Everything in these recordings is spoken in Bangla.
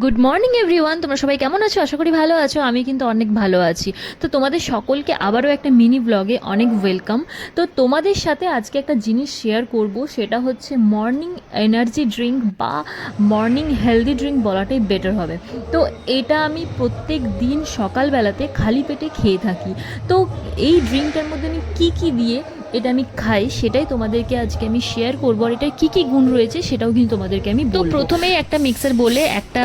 গুড মর্নিং এভরিওয়ান, তোমরা সবাই কেমন আছো? আশা করি ভালো আছো। আমি কিন্তু অনেক ভালো আছি। তো তোমাদের সকলকে আবারও একটা মিনি ব্লগে অনেক ওয়েলকাম। তো তোমাদের সাথে আজকে একটা জিনিস শেয়ার করব, সেটা হচ্ছে মর্নিং এনার্জি ড্রিঙ্ক বা মর্নিং হেলদি ড্রিঙ্ক বলাটাই বেটার হবে। তো এটা আমি প্রত্যেক দিন সকালবেলাতে খালি পেটে খেয়ে থাকি। তো এই ড্রিঙ্কটার মধ্যে আমি কী কী দিয়ে এটা আমি খাই সেটাই তোমাদেরকে আজকে আমি শেয়ার করবো, আর এটার কী কী গুণ রয়েছে সেটাও কিন্তু তোমাদেরকে আমি বলবো। তো প্রথমেই একটা মিক্সার বলে একটা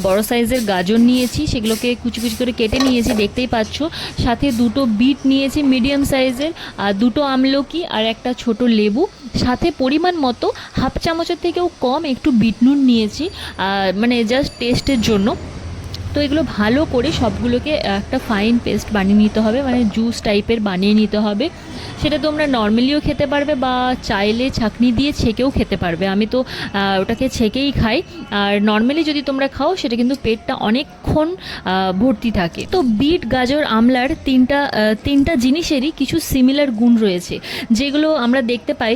বড় সাইজের গাজর নিয়েছি, সেগুলোকে কুচি কুচি করে কেটে নিয়েছি, দেখতেই পাচ্ছ। সাথে দুটো বিট নিয়েছি মিডিয়াম সাইজের, আর দুটো আমলকি আর একটা ছোট লেবু, সাথে পরিমাণ মতো হাফ চামচের থেকেও কম একটু বিট নুন নিয়েছি, মানে জাস্ট টেস্টের জন্য। তো এগুলো ভালো করে সবগুলোকে একটা ফাইন পেস্ট বানিয়ে নিতে হবে, মানে জুস টাইপের বানিয়ে নিতে হবে। সেটা তোমরা নর্মালিও খেতে পারবে বা চাইলে ছাঁকনি দিয়ে ছেঁকেও খেতে পারবে। আমি তো ওটাকে ছেঁকেই খাই। আর নর্মালি যদি তোমরা খাও সেটা কিন্তু পেটটা অনেকক্ষণ ভর্তি থাকে। তো বিট, গাজর, আমলার তিনটা জিনিসেরই কিছু সিমিলার গুণ রয়েছে, যেগুলো আমরা দেখতে পাই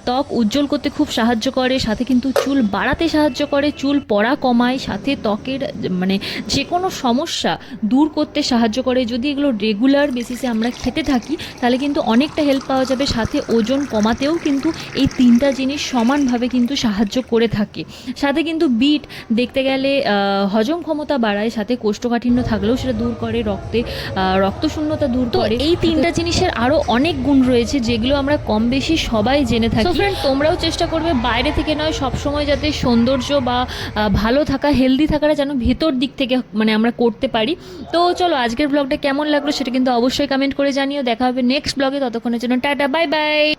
ত্বক উজ্জ্বল করতে খুব সাহায্য করে, সাথে কিন্তু চুল বাড়াতে সাহায্য করে, চুল পড়া কমায়, সাথে ত্বকের মানে যে কোনো সমস্যা দূর করতে সাহায্য করে। যদি এগুলো রেগুলার বেসিসে আমরা খেতে থাকি তাহলে কিন্তু অনেকটা হেল্প পাওয়া যাবে। সাথে ওজন কমাতেও কিন্তু এই তিনটা জিনিস সমানভাবে কিন্তু সাহায্য করে থাকে। সাথে কিন্তু বিট দেখতে গেলে হজম ক্ষমতা বাড়ায়, সাথে কোষ্ঠকাঠিন্য থাকলেও সেটা দূর করে, রক্তশূন্যতা দূর করে। এই তিনটা জিনিসের আরও অনেক গুণ রয়েছে যেগুলো আমরা কম বেশি সবাই জেনে থাকি। ফ্রেন্ড, তোমরাও চেষ্টা করবে বাইরে থেকে নয়, সবসময় যাতে সৌন্দর্য বা ভালো থাকা, হেলদি থাকাটা যেন ভেতর দিক থেকে মানে আমরা করতে পারি। তো চলো, আজকের ব্লগটা কেমন লাগলো সেটা কিন্তু অবশ্যই কমেন্ট করে জানিও। দেখা হবে নেক্সট ব্লগে, ততক্ষণের জন্য টাটা, বাই বাই।